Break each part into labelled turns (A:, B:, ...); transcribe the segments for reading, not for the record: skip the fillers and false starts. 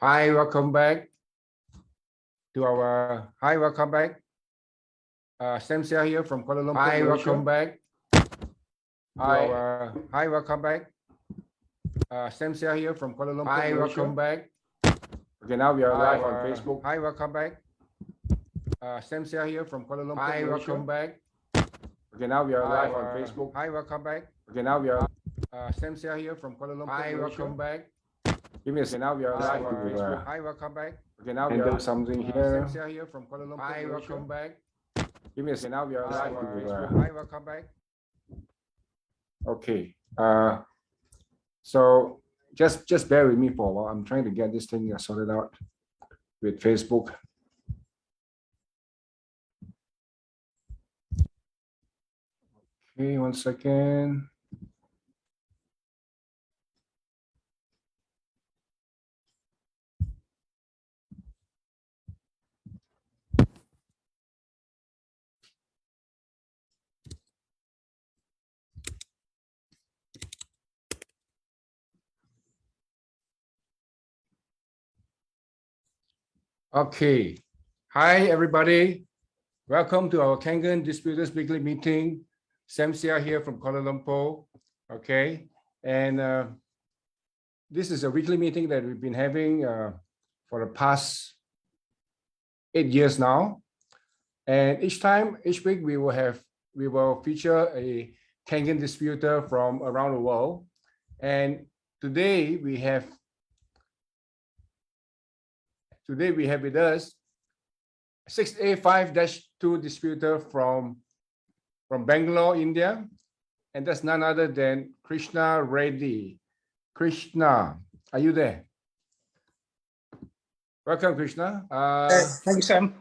A: Hi, welcome back to our. Hi, welcome back. Sam Sia here from Kuala Lumpur. Hi, welcome back. Hi, welcome back. Sam Sia here from Kuala Lumpur. Hi, welcome back. Okay, now we are live on Facebook. Hi, welcome back. Sam Sia here from Kuala Lumpur. Hi, welcome back. Okay, now we are live on Facebook. Hi, welcome back. Okay, now we are. Sam Sia here from Kuala Lumpur. Hi, welcome back. Give me a second. Now we are live on Facebook. Hi, welcome back. Okay, now we are something here. Sam Sia here from Kuala Lumpur. Hi, welcome back. Give me a second. Now we are live on Facebook. Hi, welcome back. Okay. So just bear with me for a while. I'm trying to get this thing sorted out with Facebook. Okay, 1 second. Okay. Hi, everybody. Welcome to our Kangen Distributors Weekly Meeting. Sam Sia here from Kuala Lumpur. Okay. And this is a weekly meeting that we've been having for the past 8 years now. And each week we will feature a Kangen distributor from around the world. And today we have with us 6A5-2 distributor from Bangalore, India, and that's none other than Krishna Reddy. Krishna, are you there? Welcome, Krishna.
B: Thank you, Sam.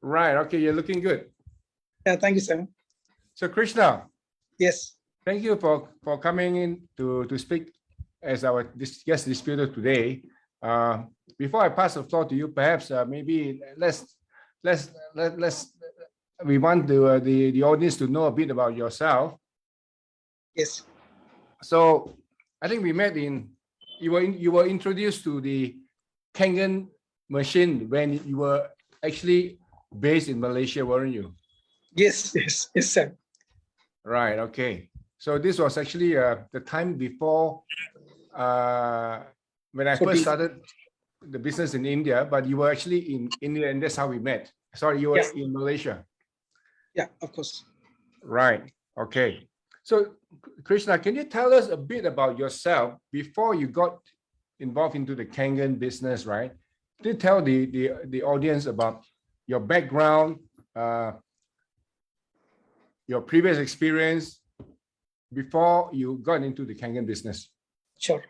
A: Right. Okay, you're looking good.
B: Yeah, thank you, Sam.
A: So, Krishna.
B: Yes.
A: Thank you for coming in to speak as our guest distributor today. Before I pass the floor to you, perhaps maybe we want the audience to know a bit about yourself.
B: Yes.
A: So I think we met you were introduced to the Kangen machine when you were actually based in Malaysia, weren't you?
B: Yes, Sam.
A: Right. Okay. So this was actually the time before when I first started the business in India, but you were actually in India, and that's how we met. Sorry, you were in Malaysia.
B: Yeah, of course.
A: Right. Okay. So, Krishna, can you tell us a bit about yourself before you got involved into the Kangen business, right? Can you tell the audience about your background, your previous experience before you got into the Kangen business?
B: Sure.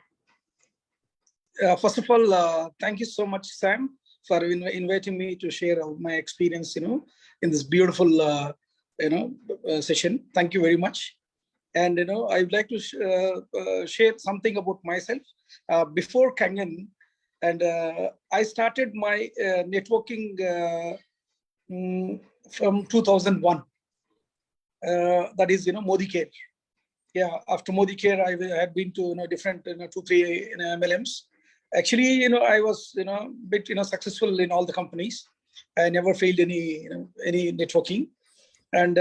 B: First of all, thank you so much, Sam, for inviting me to share my experience, in this beautiful, session. Thank you very much. And, I would like to share something about myself. Before Kangen, and I started my networking from 2001. That is, Modicare. Yeah, after Modicare, I had been to different 2-3 MLMs. Actually, I was bit successful in all the companies. I never failed any networking. And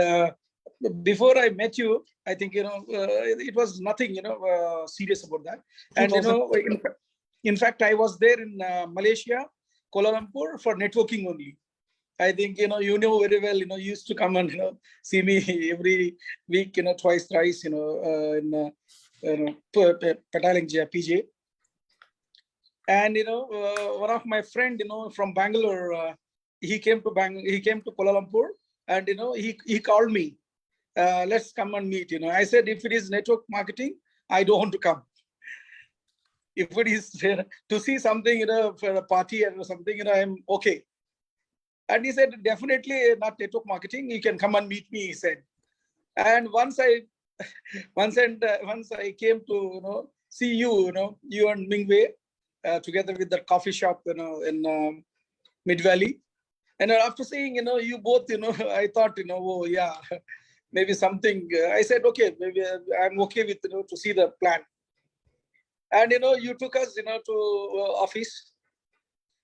B: before I met you, I think it was nothing serious about that. And in fact, I was there in Malaysia, Kuala Lumpur for networking only. I think you know very well. You used to come and see me every week. Twice, thrice. In Petaling PJ. And one of my friend, from Bangalore, he came to Kuala Lumpur, and he called me. Let's come and meet. I said, if it is network marketing, I don't want to come. If it is to see something, for a party or something, I'm okay. And he said, definitely not network marketing. You can come and meet me, he said. And once I came to see you, you and Mingwei, together with the coffee shop, in Mid Valley. And after seeing, you both, I thought, oh yeah, maybe something. I said, okay, maybe I'm okay with, to see the plan. And you took us, to office,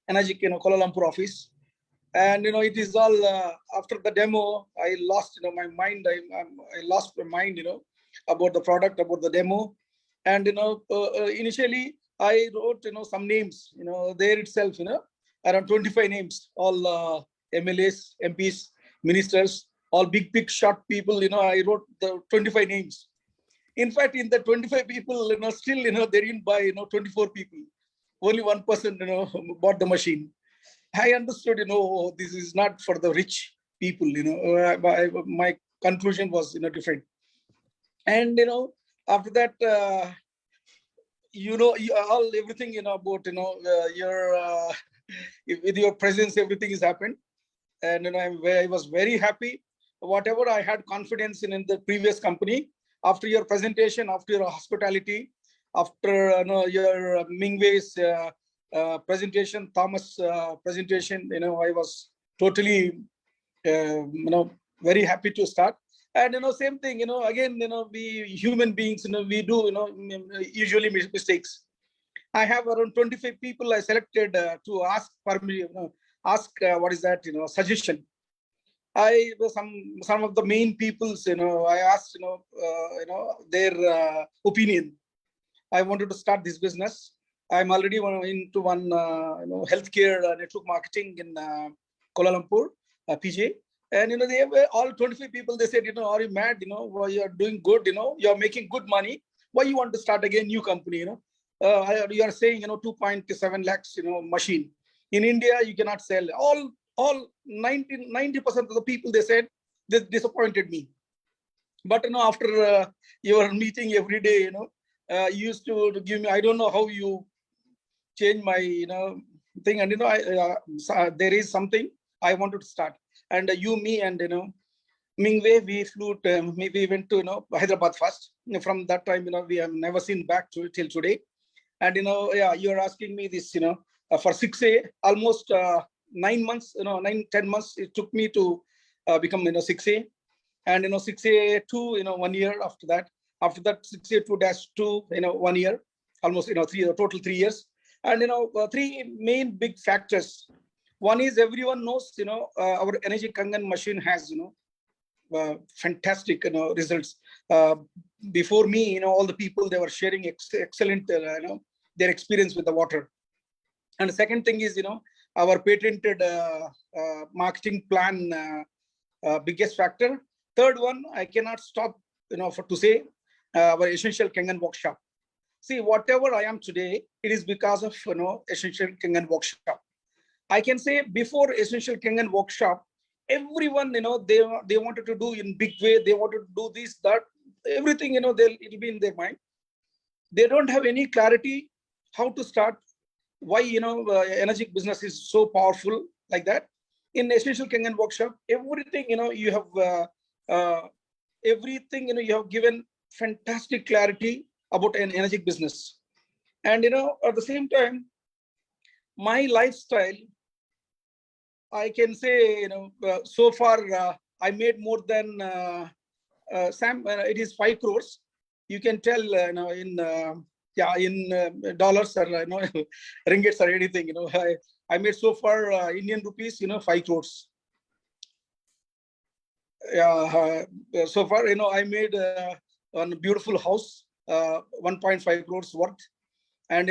B: Energic, Kuala Lumpur office. And it is all after the demo, I lost my mind. I lost my mind about the product, about the demo. And initially I wrote some names there itself, around 25 names, all MLAs, MPs, ministers, all big short people. I wrote the 25 names. In fact, in the 25 people, still they didn't buy 24 people. Only one person bought the machine. I understood, this is not for the rich people, my conclusion was, different. And, after that, everything, about, your, with your presence, everything has happened. And, I was very happy. Whatever I had confidence in the previous company, after your presentation, after your hospitality, after, your Mingwei's, presentation, Thomas presentation, I was totally, very happy to start. And same thing, again, we human beings, we do, usually mistakes. I have around 25 people I selected to ask for me, ask what is that, suggestion. Some of the main people's, I asked, their opinion. I wanted to start this business. I'm already into one healthcare network marketing in Kuala Lumpur, PJ. And they were all 25 people. They said, are you mad? Well, you are doing good. You are making good money. Why you want to start again new company? You are saying 2.7 lakhs machine. In India you cannot sell. All 90% of the people, they said, they disappointed me. But after your meeting every day, you used to give me, I don't know how you change my thing. And there is something I wanted to start. And me and Mingwei, we flew to, we went to Hyderabad first. From that time, we have never seen back to till today. And you're asking me this, for 6A, almost 9 months, 9-10 months it took me to become 6A. And 6A2, 1 year after that. After that, 6A2-2, 1 year, almost total 3 years. And three main big factors. One is everyone knows our Energic Kangen machine has fantastic results. Before me, all the people, they were sharing excellent their experience with the water. And the second thing is our patented marketing plan, biggest factor. Third one, I cannot stop to say our Essential Kangen workshop. See, whatever I am today, it is because of Essential Kangen workshop. I can say before Essential Kangen workshop, everyone they wanted to do in big way. They wanted to do this, that, everything it'll be in their mind. They don't have any clarity how to start. Why Energic business is so powerful like that. In Essential Kangen workshop, everything you have everything you have given fantastic clarity about an Energic business. And at the same time, my lifestyle, I can say so far I made more than Sam. It is 5 crores. You can tell in dollars or ringgits or anything. I made so far Indian rupees 5 crores. So far I made a beautiful house, 1.5 crores worth. And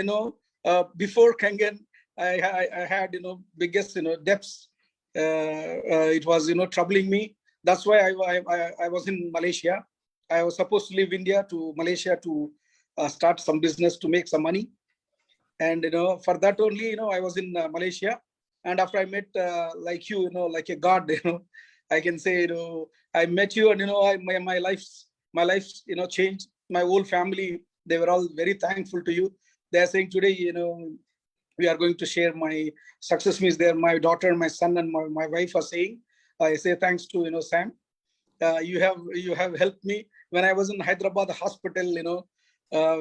B: before Kangen, I had biggest debts. It was troubling me. That's why I was in Malaysia. I was supposed to leave India to Malaysia to start some business to make some money. And for that only I was in Malaysia. And after I met like you, like a god, I can say I met you, and my life's changed. My whole family, they were all very thankful to you. They are saying today we are going to share my success means there. My daughter, my son, and my wife are saying, I say thanks to Sam. You have helped me when I was in Hyderabad hospital.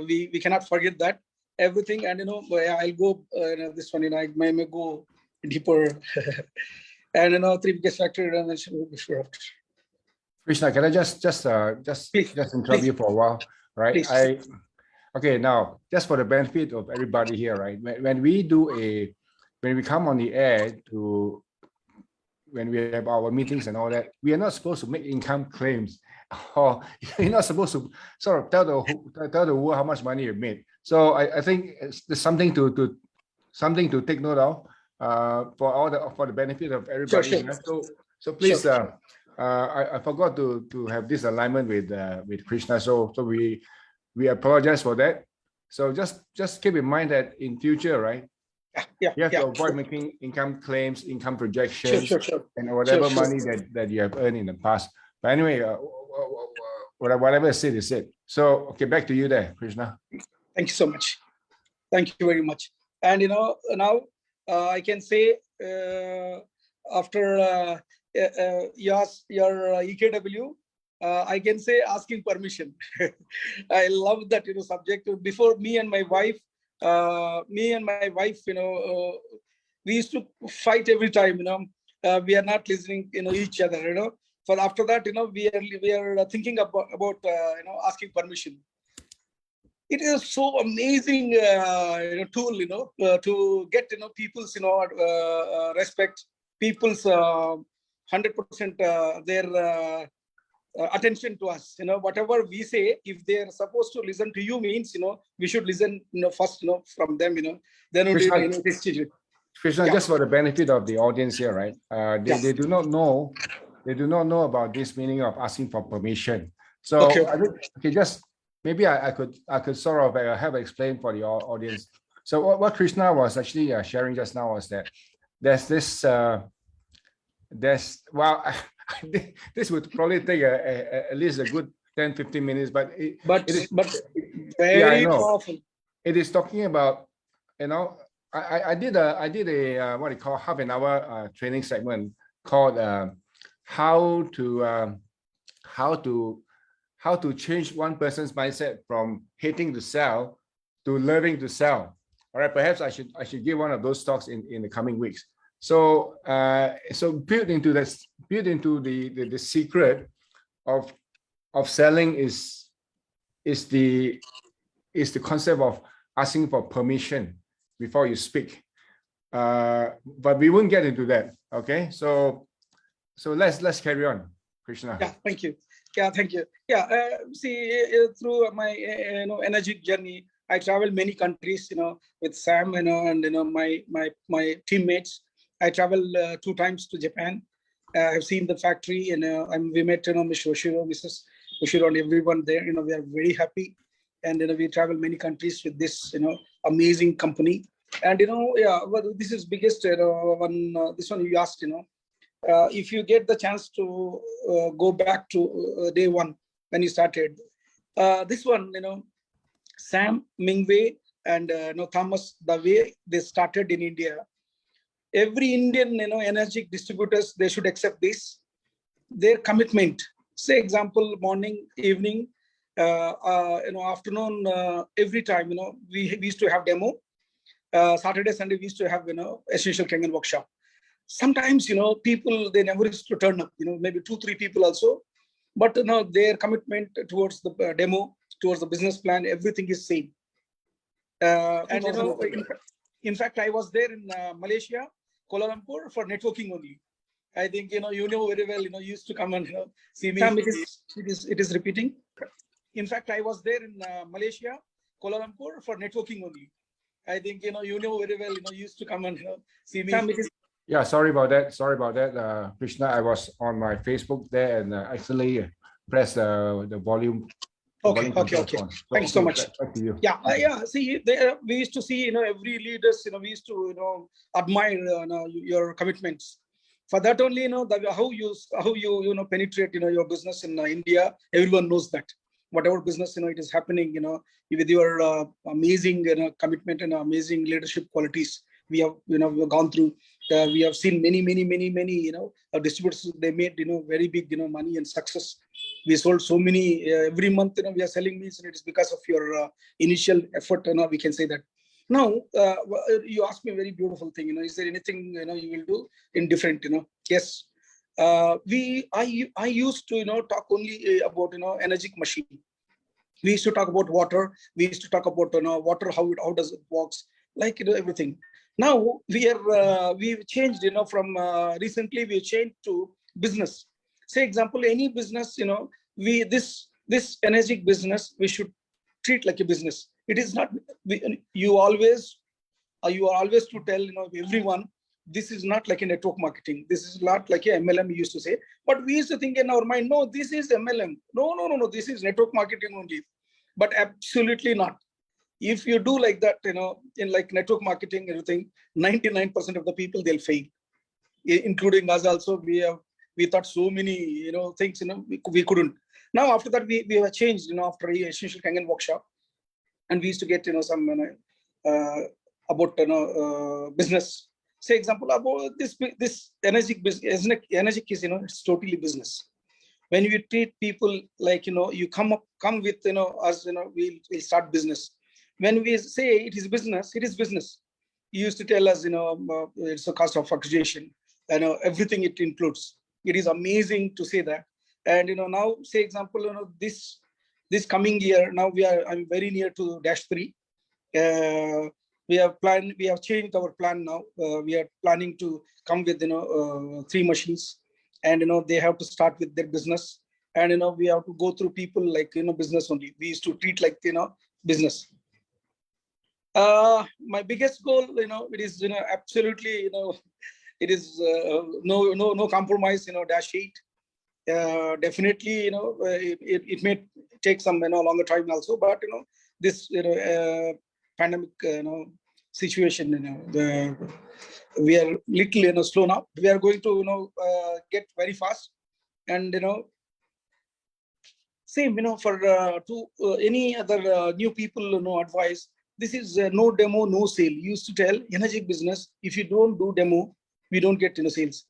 B: We cannot forget that everything. And I'll go this one. I may go deeper. And three biggest factor.
A: Krishna, can I just interrupt you for a while, right? Okay, now just for the benefit of everybody here, right? When we do a when we come on the air when we have our meetings and all that, we are not supposed to make income claims, or you're not supposed to sort of tell the world how much money you've made. So I think there's something to take note of for the benefit of everybody.
B: Sure.
A: So please, I forgot to have this alignment with Krishna. So we apologize for that. So just keep in mind that in future, right? You have to avoid making income claims, income projections, and whatever money that you have earned in the past. But anyway, whatever is said is said. So, okay, back to you there, Krishna.
B: Thank you so much. Thank you very much. And now I can say after your EKW, I can say asking permission. I love that subject. Before me and my wife, we used to fight every time. We are not listening, each other. But after that, we are thinking about asking permission. It is so amazing tool, to get people's respect, people's 100% their attention to us. Whatever we say, if they are supposed to listen to you, means we should listen first from them. Then only
A: Krishna, just for the benefit of the audience here, right? They do not know. They do not know about this meaning of asking for permission. So I think, just maybe I could sort of have explained for the audience. So what Krishna was actually sharing just now was that there's this this would probably take at least a good 10-15 minutes, but it is very powerful. It is talking about, I did a what you call half an hour training segment called how to change one person's mindset from hating to sell to loving to sell. All right, perhaps I should give one of those talks in the coming weeks. So built into the secret of selling is the concept of asking for permission before you speak. But we won't get into that. Okay, so let's carry on, Krishna.
B: Yeah, thank you. Yeah, thank you. Yeah, through my energy journey, I traveled many countries, with Sam, and my teammates. I traveled 2 times to Japan. I've seen the factory, and we met, Mrs. Oshiro, and everyone there. We are very happy, and we travel many countries with this, amazing company. And well, this is biggest one. This one you asked, if you get the chance to go back to day one when you started, this one, Sam, Mingwei, and Thomas, the way they started in India. Every Indian, energy distributors, they should accept this. Their commitment. Say example, morning, evening, afternoon, every time, we used to have demo. Saturday, Sunday, we used to have, essential Kangen workshop. Sometimes, people, they never used to turn up, maybe 2-3 people also. But, their commitment towards the demo, towards the business plan, everything is same. And, in fact, I was there in Malaysia, Kuala Lumpur for networking only. I think, you know very well, you used to come and, see me. It is repeating. In fact, I was there in Malaysia, Kuala Lumpur for networking only. I think, you know very well, you used to come and, see me.
A: Yeah, sorry about that, Krishna. I was on my Facebook there and actually pressed the volume.
B: Okay. Thank you so much.
A: Back to you.
B: Yeah. See, we used to see, every leaders, we used to, admire, your commitments. For that only, how you penetrate, your business in India. Everyone knows that. Whatever business, it is happening, with your amazing, commitment and amazing leadership qualities. We have, we've gone through. We have seen many, distributors. They made, very big, money and success. We sold so many every month. We are selling these, and it is because of your initial effort. We can say that. Now, you asked me a very beautiful thing. Is there anything you will do in different? Yes. I used to talk only about energetic machine. We used to talk about water. We used to talk about water, how does it works, like everything. Now we've changed, from recently we changed to business. Say example, any business, this energy business, we should treat like a business. It is not, you always to tell, everyone, this is not like a network marketing. This is not like a MLM we used to say. But we used to think in our mind, no, this is MLM. No, this is network marketing only. But absolutely not. If you do like that, in like network marketing, everything, 99% of the people, they'll fail, including us also. We thought so many, things, we couldn't. Now, after that, we have changed, after a essential Kangen workshop, and we used to get, some, about, business. Say example, about this energy business, energy is, it's totally business. When you treat people like, you come with, us, we'll start business. When we say it is business, it is business. You used to tell us, it's a cost of acquisition, everything it includes. It is amazing to say that. And, now, say example, this coming year, now I'm very near to -3. We have changed our plan now. We are planning to come with, 3 machines, and, they have to start with their business. And, we have to go through people like, business only. We used to treat like, business. My biggest goal, it is, absolutely, it is no compromise, -8. Definitely, it may take some, longer time also, but, this, pandemic, situation, we are little, slow now. We are going to, get very fast, and, same, for to any other new people, advice. This is no demo, no sale. You used to tell energy business, if you don't do demo, we don't get, sales.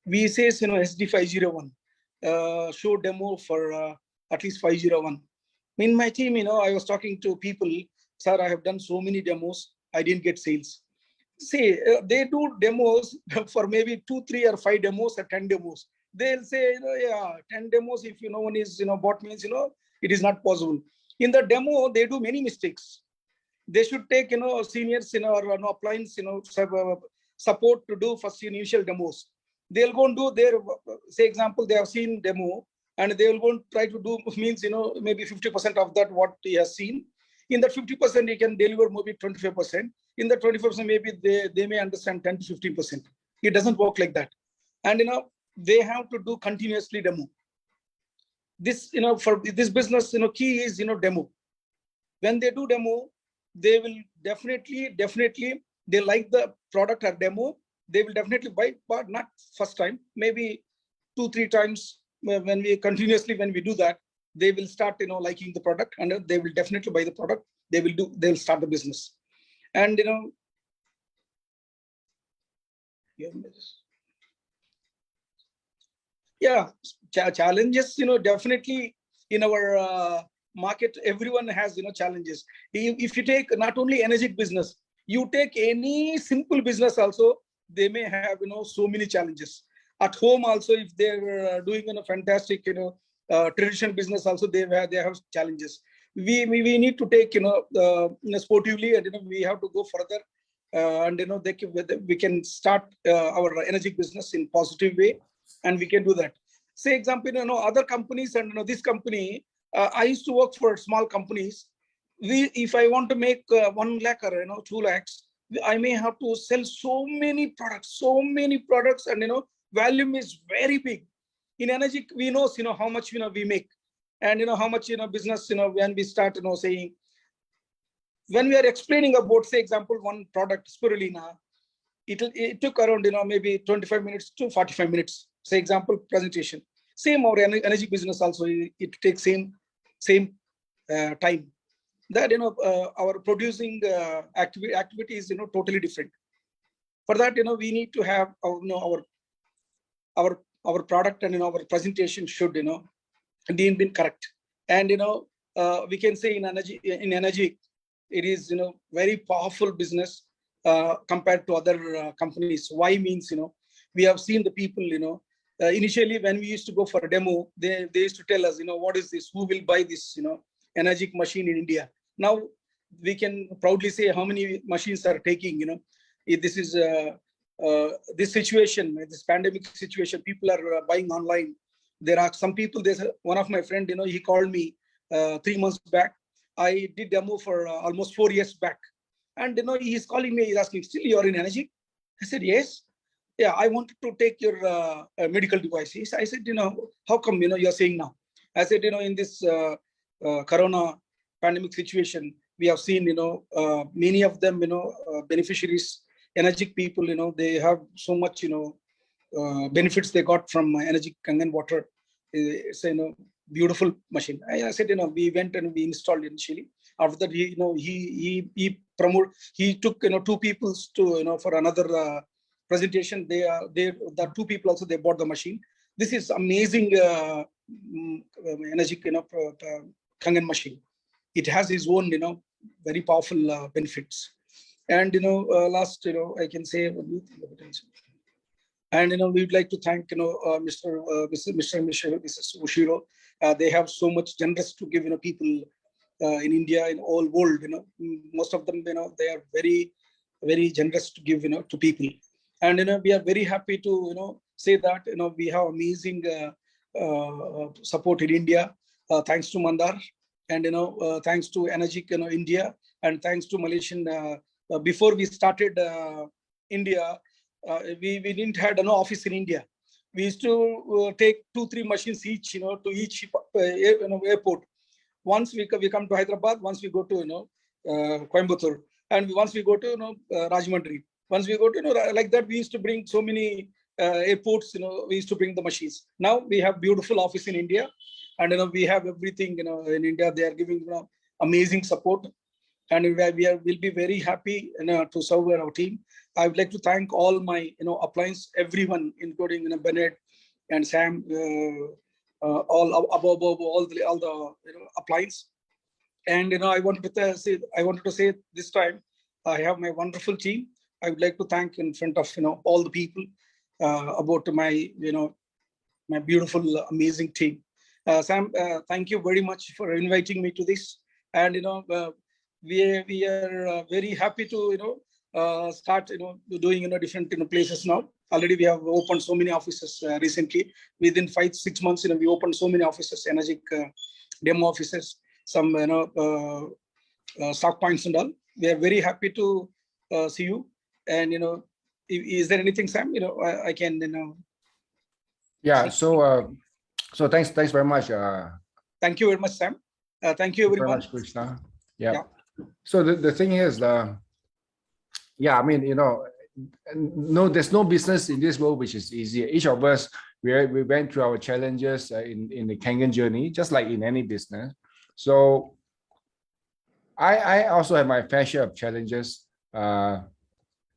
B: We say, SD 501, show demo for at least 501. In my team, I was talking to people, sir, I have done so many demos, I didn't get sales. Say, they do demos for maybe 2, 3, or 5 demos or 10 demos. They'll say, yeah, 10 demos, if no one is, bought, means, it is not possible. In the demo, they do many mistakes. They should take, seniors, or appliance, support to do first initial demos. They'll go and do their, say example, they have seen demo, and they will go and try to do, means, maybe 50% of that what he has seen. In that 50%, he can deliver maybe 25%. In the 25%, maybe they may understand 10 to 15%. It doesn't work like that. And, they have to do continuously demo. This, for this business, key is, demo. When they do demo, they will definitely, they like the product or demo, they will definitely buy, but not first time, maybe 2, 3 times. When we do that, they will start, liking the product, and they will definitely buy the product. They'll start the business. And, yeah, challenges, definitely in our market, everyone has, challenges. If you take not only energy business, you take any simple business also, they may have, so many challenges. At home also, if they're doing a fantastic, traditional business also, they have challenges. We need to take, sportively, and, we have to go further. And, we can start our energy business in positive way, and we can do that. Say example, other companies, and, this company, I used to work for small companies. If I want to make 1 lakh or 2 lakhs, I may have to sell so many products, and, volume is very big. In energy, we know, how much, we make, and, how much, business, when we start, saying, when we are explaining about, say example, one product, spirulina, it took around, maybe 25 minutes to 45 minutes. Say example, presentation. Same our energy business also, it takes same time. That, our producing activity is, totally different. For that, we need to have, our product, and, our presentation should, be correct. And, we can say in energy, it is, very powerful business compared to other companies. Why means, we have seen the people, initially when we used to go for a demo, they used to tell us, what is this? Who will buy this, energy machine in India? Now we can proudly say how many machines are taking, if this is this situation, this pandemic situation, people are buying online. There are some people. There's one of my friend, he called me 3 months back. I did demo for almost 4 years back, and he's calling me. He's asking, "Still you're in energy?" I said, "Yes." "Yeah, I wanted to take your medical devices." I said, "How come you're saying now?" I said, in this corona pandemic situation, we have seen many of them beneficiaries, energetic people, they have so much benefits they got from energy Kangen water. It's a beautiful machine. I said, we went and we installed initially. After that, he took two people to for another presentation. The two people also, they bought the machine. This is amazing energy Kangen machine. It has its own very powerful benefits. And last I can say, and we'd like to thank Mr. Mrs. Ushiro. They have so much generous to give people in India, in all world. Most of them they are very, very generous to give to people. And we are very happy to say that we have amazing support in India, thanks to Mandar, and thanks to Energy India, and thanks to Malaysian. Before we started India, we didn't had no office in India. We used to take 2-3 machines each, to each airport. Once we come to Hyderabad, once we go to Coimbatore, and once we go to Rajahmundry. Once we go to like that, we used to bring so many airports. We used to bring the machines. Now we have beautiful office in India, and we have everything. In India, they are giving amazing support, and we'll be very happy to serve our team. I would like to thank all my appliance, everyone, including Bennett and Sam, all above all the appliance. And I wanted to say this time, I have my wonderful team. I would like to thank in front of all the people about my my beautiful, amazing team. Sam, thank you very much for inviting me to this. And we are very happy to start doing different places now. Already we have opened so many offices recently. Within 5-6 months, we opened so many offices, energy demo offices, some stock points and all. We are very happy to see you. And is there anything, Sam? I can
A: Yeah. So thanks very much.
B: Thank you very much, Sam. Thank you, everyone.
A: Very much, Krishna. Yeah. So the thing is, yeah, I mean, no, there's no business in this world which is easy. Each of us, we went through our challenges in the Kangen journey, just like in any business. So I also have my fair share of challenges.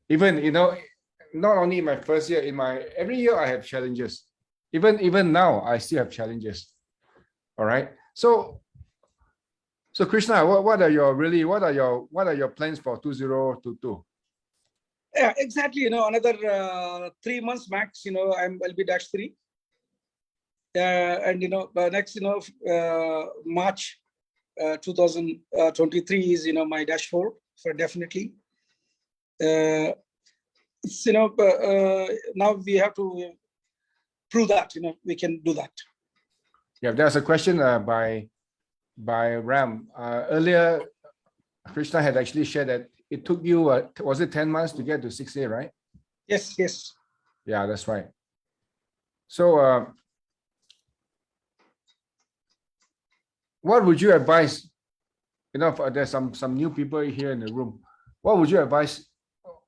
A: Even not only in my first year, every year I have challenges. Even now I still have challenges. All right. So Krishna, what are your plans for 2022?
B: Yeah, exactly. Another 3 months max. I'll be dash 3. And next March 2023 is my dash 4 for definitely. It's now we have to prove that we can do that.
A: Yeah, there's a question by Ram. Earlier, Krishna had actually shared that it took you, was it 10 months to get to 6A, right?
B: Yes.
A: Yeah, that's right. So what would you advise? There's some new people here in the room. What would you advise?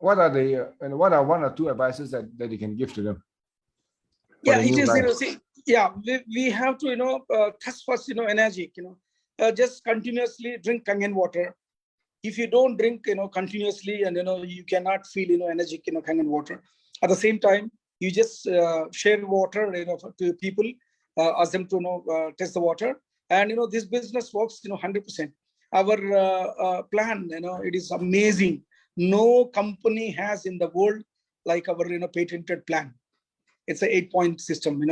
A: What are one or two advices that you can give to them?
B: Yeah, it is. Yeah, we have to test first. Energy. Just continuously drink Kangen water. If you don't drink continuously, and you cannot feel energy Kangen water. At the same time, you just share water to people, ask them to test the water, and this business works 100%. Our plan, it is amazing. No company has in the world like our patented plan. It's an 8-point system.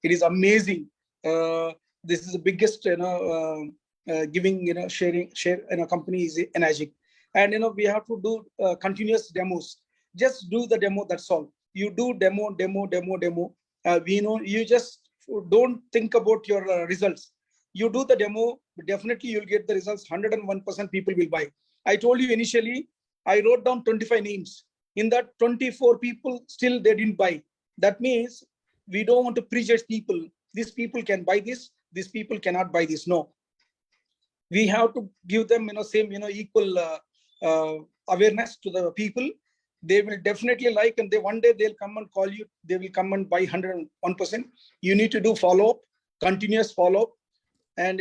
B: It is amazing. This is the biggest giving share company is Energy. And we have to do continuous demos. just do the demo. That's all. You do demo. We know you just don't think about your results. You do the demo, definitely you'll get the results. 101% people will buy. I told you initially, I wrote down 25 names. In that 24 people, still they didn't buy. That means we don't want to prejudge people. These people can buy this. These people cannot buy this. No. We have to give them, same, equal awareness to the people. They will definitely like, and one day they'll come and call you. They will come and buy 101%. You need to do follow-up, continuous follow-up, and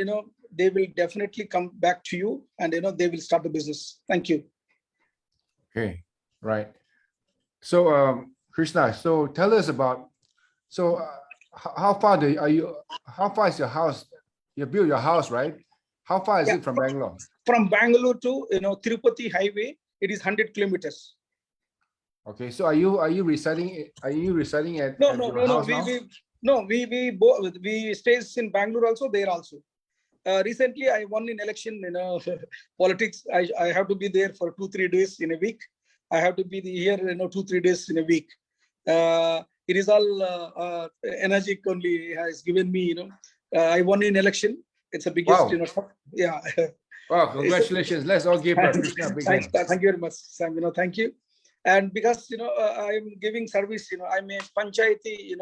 B: they will definitely come back to you, and they will start the business. Thank you.
A: Okay, right. So Krishna, so tell us about, so how far how far is your house? You built your house, right? How far is it from Bangalore?
B: From Bangalore to Tirupati highway, it is 100 kilometers.
A: Okay, so are you residing at your house now?
B: We stays in Bangalore also, there also. Recently I won in election, politics. I have to be there for 2-3 days in a week. I have to be here 2-3 days in a week. It is all energy only has given me, I won in election. It's the biggest,
A: Wow.
B: Yeah.
A: Wow, congratulations. Let's all give Krishna a big hand.
B: Thank you very much, Sam. Thank you. And because I'm giving service, I'm a panchayati,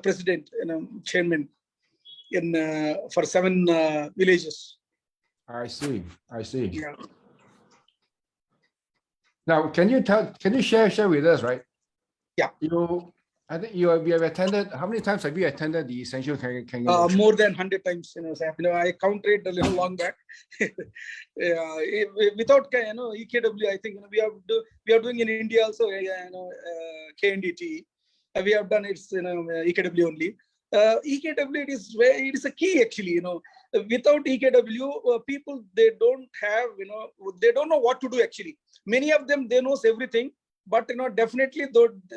B: president, chairman in for 7 villages.
A: I see.
B: Yeah.
A: Now, can you share with us, right?
B: Yeah.
A: I think you have attended. How many times have you attended the Essential Kangan workshop?
B: More than 100 times, Sam. I counted a little long back. Without EKW, I think we are doing in India also. KNDT. We have done it, EKW only. EKW, it is a key actually. Without EKW, people they don't have, they don't know what to do actually. Many of them they knows everything, but definitely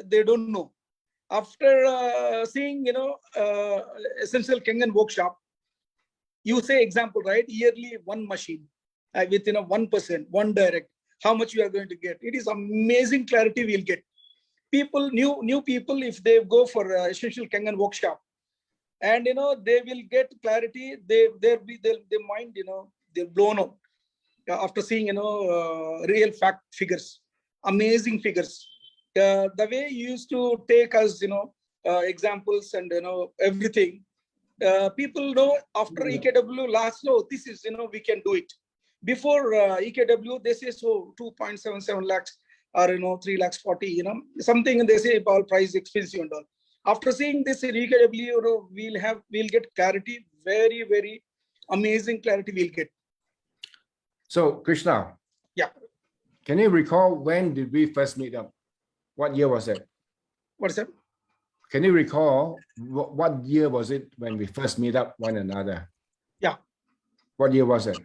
B: they don't know. After seeing Essential Kangan workshop, you say example, right? Yearly 1 machine with 1%, 1 direct. How much you are going to get? It is amazing clarity we'll get. People, new people, if they go for Essential Kangan workshop, and they will get clarity. Their mind, they're blown out after seeing real fact figures, amazing figures. The way you used to take us, examples and everything. People know after EKW last, this is we can do it. Before EKW, they say so 2.77 lakhs or 3 lakhs 40, something, and they say all price expensive and all. After seeing this in EKW, we'll get clarity, very, very amazing clarity we'll get.
A: So Krishna,
B: yeah,
A: can you recall when did we first meet up? What year was it?
B: What's that?
A: Can you recall what year was it when we first meet up one another?
B: Yeah.
A: What year was it?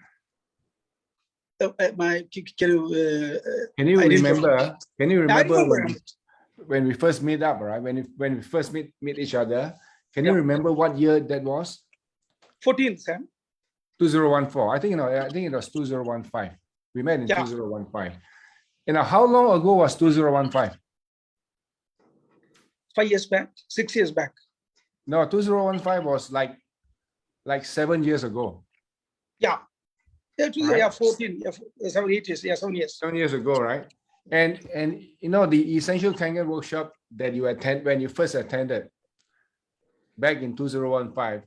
B: Can
A: you remember? Can you remember when we first meet up, right? When we first meet each other, can you remember what year that was?
B: 14, Sam.
A: 2014. I think it was 2015. We met in 2015. How long ago was 2015?
B: 5 years back, 6 years back.
A: No, 2015 was like 7 years ago.
B: Yeah. Yeah, 14, 7, 8 years. Yeah, 7 years.
A: 7 years ago, right? And the Essential Kangan workshop that you when you first attended back in 2015,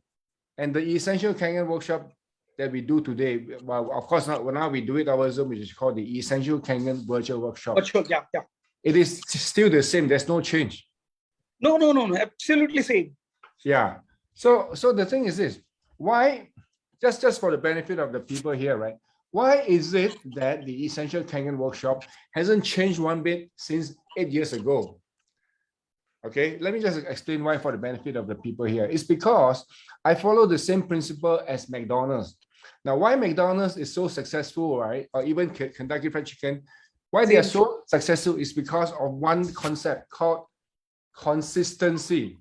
A: and the Essential Kangan workshop that we do today, well, of course now we do it over Zoom, which is called the Essential Kangan virtual workshop.
B: Yeah.
A: It is still the same. There's no change.
B: No, absolutely same.
A: Yeah. So the thing is this: why? Just for the benefit of the people here, right? Why is it that the Essential Kangan workshop hasn't changed one bit since 8 years ago? Okay, let me just explain why for the benefit of the people here. It's because I follow the same principle as McDonald's. Now, why McDonald's is so successful, right? Or even Kentucky Fried Chicken, why they are so successful is because of one concept called consistency.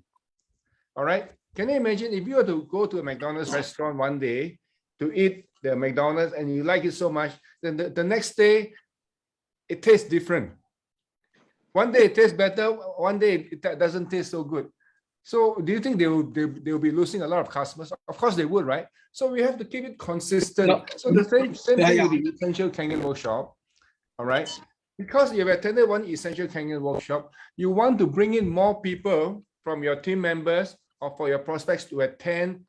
A: All right. Can you imagine if you were to go to a McDonald's restaurant one day to eat the McDonald's and you like it so much, then the next day it tastes different. One day it tastes better, one day it doesn't taste so good. So do you think they will be losing a lot of customers? Of course they would, right? So we have to keep it consistent.
B: No.
A: So the same
B: Yeah,
A: thing
B: yeah.
A: with the Essential Kangen workshop, all right? Because you've attended one Essential Kangen workshop, you want to bring in more people from your team members or for your prospects to attend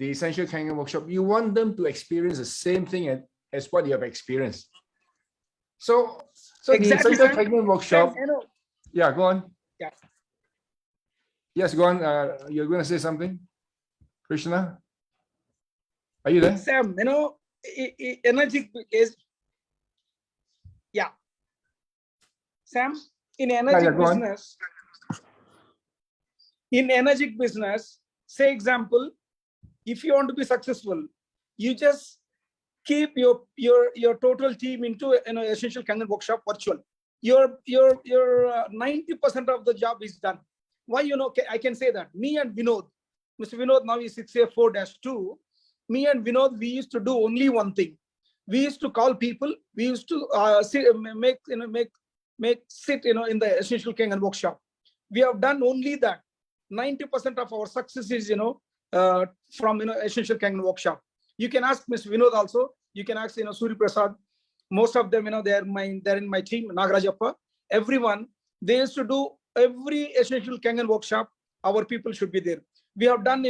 A: the Essential Kangen workshop. You want them to experience the same thing as what you have experienced. So
B: Exactly,
A: the Essential
B: Sam.
A: Kangen workshop.
B: Sam, you know,
A: Yeah, go on.
B: Yeah.
A: Yes, go on. You're going to say something, Krishna? Are you there?
B: Sam, you know, energy is, yeah. Sam, in energy
A: go on.
B: business, say example, if you want to be successful, you just keep your total team into Essential Kangen workshop virtual. Your 90% of the job is done. Why, I can say that me and Vinod, Mr. Vinod now is 6A4-2. Me and Vinod, we used to do only one thing. We used to call people. We used to sit in the Essential Kangen workshop. We have done only that. 90% of our success is from Essential Kangen workshop. You can ask Mr. Vinod also. You can ask Suri Prasad. Most of them, they're in my team. Nagarajappa, everyone. They used to do every Essential Kangen workshop. Our people should be there. We have done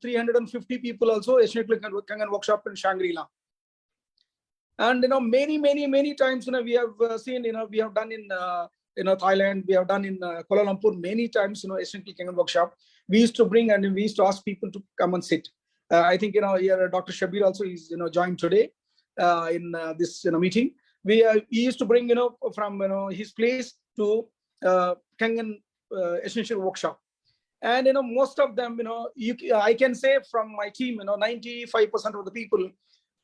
B: 350 people also Essential Kangen workshop in Shangri-La. And many times we have seen we have done in Thailand, we have done in Kuala Lumpur many times Essential Kangen workshop. We used to bring and we used to ask people to come and sit. I think here Dr. Shabir also is joined today in this meeting. We used to bring from his place to Kangen Essential workshop. And most of them I can say from my team 95% of the people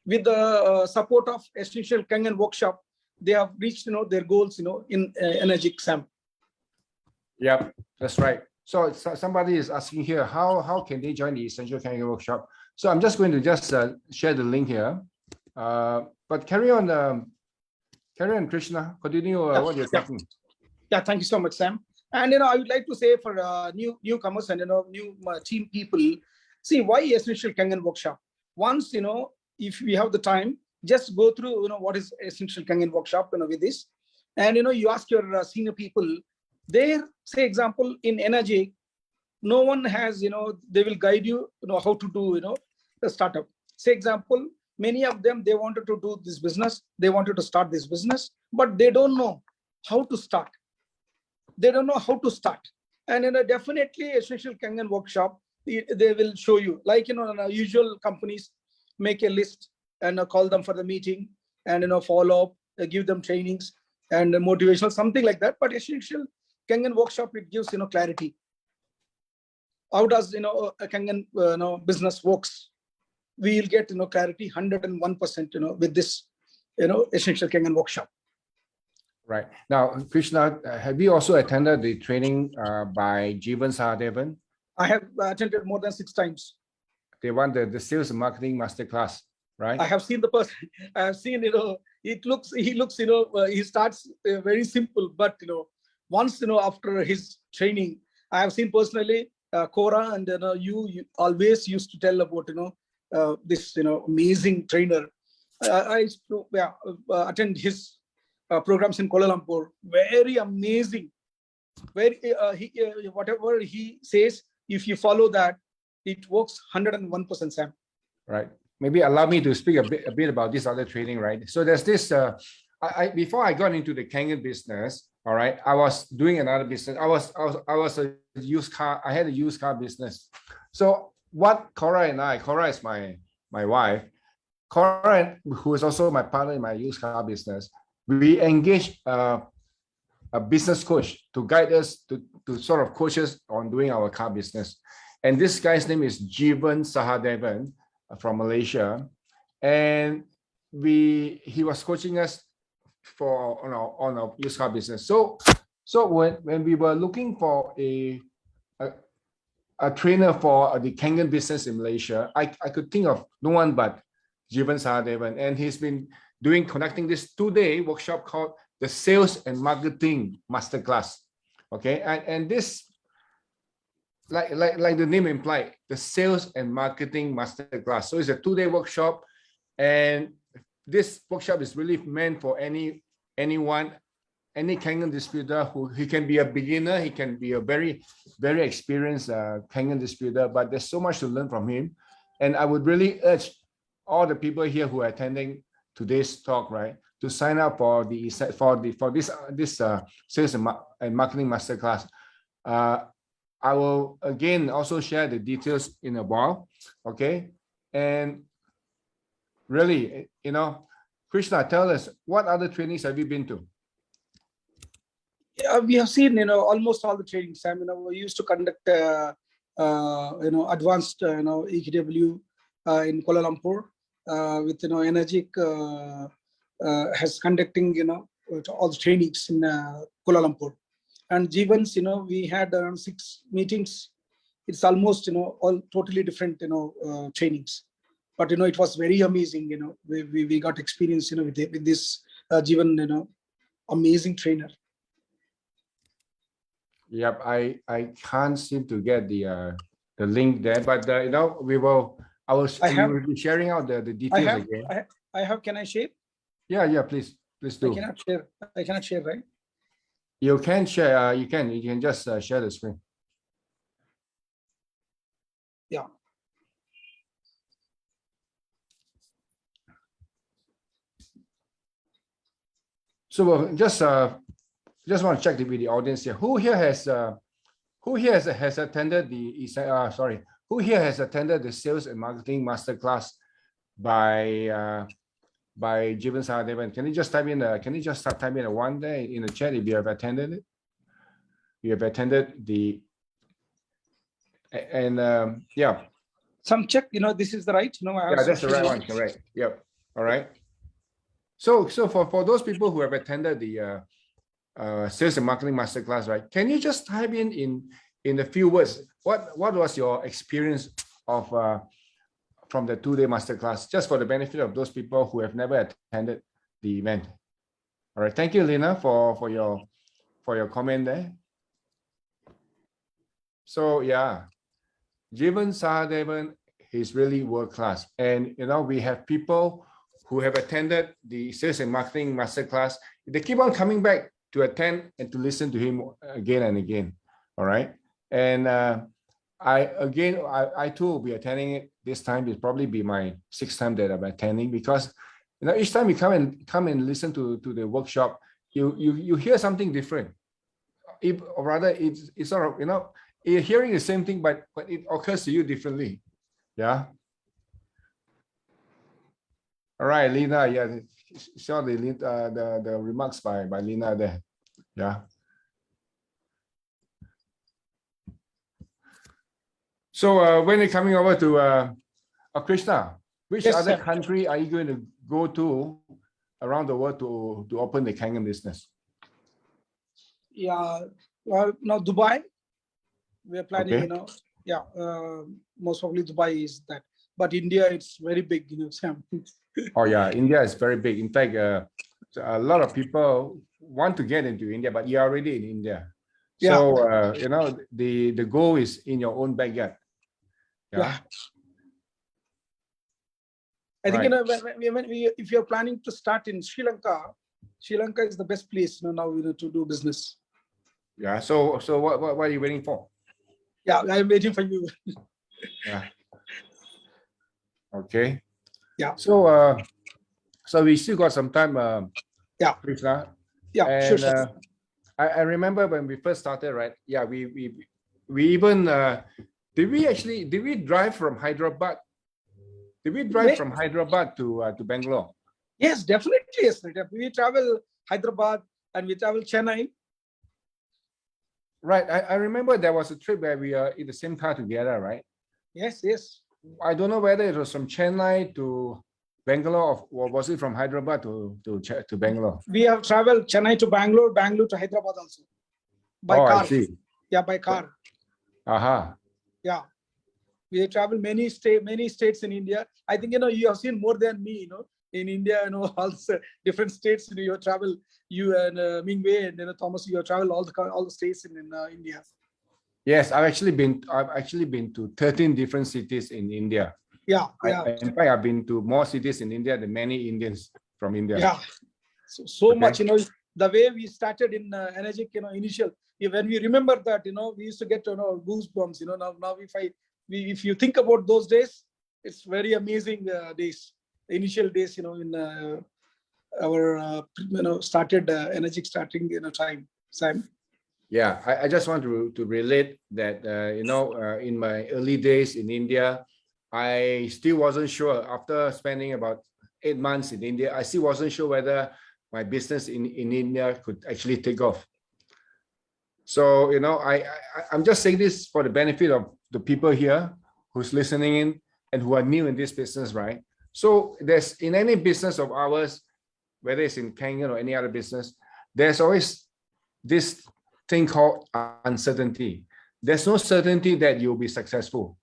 B: with the support of Essential Kangen workshop, they have reached their goals in energy exam.
A: Yeah, that's right. So somebody is asking here, how can they join the Essential Kangen workshop? So I'm just going to share the link here. But carry on, Krishna. Continue what you're talking.
B: Yeah, thank you so much, Sam. And I would like to say for newcomers and new team people, see why Essential Kangen workshop. Once if we have the time, just go through what is Essential Kangen workshop with this, and you ask your senior people. There, say example in energy, no one has they will guide you how to do the startup. Say example, many of them, they wanted to do this business, they wanted to start this business, but they don't know how to start. They don't know how to start. And definitely Essential Kangen workshop, they will show you, like usual companies make a list and call them for the meeting and follow up, give them trainings and motivational, something like that. But Essential Kangen workshop, it gives clarity. How does a Kangen business works? We will get clarity 101% with this Essential Kangen workshop.
A: Right. Now, Krishna, have you also attended the training by Jeevan Sahadevan?
B: I have attended more than 6 times.
A: They want the sales and marketing masterclass, right?
B: I have seen the person. I have seen, he looks, he starts very simple, but, once, after his training, I have seen personally, Cora, and, you always used to tell about, this, amazing trainer. I used to attend his programs in Kuala Lumpur. Very amazing. Very, whatever he says, if you follow that, it works 101%, Sam.
A: Right. Maybe allow me to speak a bit about this other training, right? So there's this, before I got into the Kangen business, all right, I was doing another business. I was a used car, I had a used car business. So what Cora is my wife, Cora, who is also my partner in my used car business, we engaged a business coach to guide us, to sort of coach us on doing our car business. And this guy's name is Jeevan Sahadevan from Malaysia. And he was coaching us on our used car business. So when we were looking for a trainer for the Kangen business in Malaysia, I could think of no one but Jeevan Sahadevan. And he's been conducting this 2-day workshop called the sales and marketing masterclass. Okay, and this, like the name implied, the sales and marketing masterclass. So it's a 2-day workshop, and this workshop is really meant for anyone, any Kangen distributor who he can be a beginner, he can be a very experienced Kangen distributor, but there's so much to learn from him. And I would really urge all the people here who are attending today's talk, right, to sign up for this sales and marketing masterclass. I will again also share the details in a while, okay? And really, you know, Krishna, tell us, what other trainings have you been to?
B: Yeah, we have seen, you know, almost all the trainings. I mean, we used to conduct, you know, advanced, you know, EKW in Kuala Lumpur with, you know, Energic has conducting, you know, all the trainings in Kuala Lumpur. And Jeevan's, you know, we had around 6 meetings. It's almost, you know, all totally different, you know, trainings. But, you know, it was very amazing, you know, we got experience, you know, with this Jeevan, you know, amazing trainer.
A: Yep, I can't seem to get the link there, but you know, we will be sharing out the details again.
B: I have. Can I share?
A: Yeah, please do.
B: I cannot share, right?
A: You can share. You can just share the screen.
B: Yeah.
A: So just want to check with the audience here. Who here has attended the who here has attended the sales and marketing masterclass by Jeevan Sahadevan? Can you just type in type in a 1 there in the chat if you have attended it? You have attended the yeah.
B: Some check, you know, this is the right, you know.
A: Yeah, that's the right one. Correct. Yep. All right. So for those people who have attended the sales and marketing masterclass, right? Can you just type in a few words what was your experience of from the 2-day masterclass, just for the benefit of those people who have never attended the event? All right. Thank you, Lina, for your comment there. So yeah, Jeevan Sahadevan is really world class, and you know, we have people who have attended the sales and marketing masterclass. They keep on coming back to attend and to listen to him again and again. All right. And I too will be attending it this time. It'll probably be my 6th time that I'm attending, because you know, each time you come and listen to the workshop, you hear something different. Or rather, it's sort of, you know, you're hearing the same thing, but it occurs to you differently. Yeah. All right, Lina. Yeah, saw the remarks by Lina there. Yeah. So when you're coming over to Krishna, which other country are you going to go to around the world to open the Kangen business?
B: Yeah, well, now Dubai. We are planning, you know. Yeah, most probably Dubai is that. But India, it's very big, you know, Sam.
A: Oh yeah, India is very big. In fact, a lot of people want to get into India, but you're already in India. So you know, the goal is in your own backyard. Yeah.
B: I think, you know, if you're planning to start in Sri Lanka is the best place, you know, now, you know, to do business.
A: Yeah. So what are you waiting for?
B: Yeah, I'm waiting for you.
A: Yeah. Okay.
B: Yeah.
A: So we still got some time.
B: Yeah.
A: Krishna.
B: Yeah.
A: And,
B: sure.
A: I remember when we first started, right? Yeah. We even did we drive from Hyderabad? Did we drive from Hyderabad to Bangalore?
B: Yes, definitely. Yes, we travel Hyderabad and we travel Chennai.
A: Right. I remember there was a trip where we are in the same car together, right?
B: Yes.
A: I don't know whether it was from Chennai to Bangalore or was it from Hyderabad to Bangalore?
B: We have traveled Chennai to Bangalore, Bangalore to Hyderabad also. By car.
A: I see.
B: Yeah, by car. Yeah. We travel many states in India. I think, you know, you have seen more than me, you know. in India, all the different states, you have travel, you and Mingwei and Thomas, you have traveled all the states in India.
A: Yes, I've actually been to 13 different cities in India.
B: Yeah.
A: In fact, I've been to more cities in India than many Indians from India.
B: Yeah. So okay. Much, the way we started in Energic, initial, when we remember that, we used to get, goosebumps, now if you think about those days, it's very amazing days, initial days, in our, started Energic starting, time, Sam.
A: Yeah, I just want to relate that, in my early days in India, I still wasn't sure. After spending about 8 months in India, I still wasn't sure whether my business in India could actually take off. So, I'm just saying this for the benefit of the people here who's listening in and who are new in this business, right? So there's, in any business of ours, whether it's in Kangen or any other business, there's always this thing called uncertainty. There's no certainty that you'll be successful,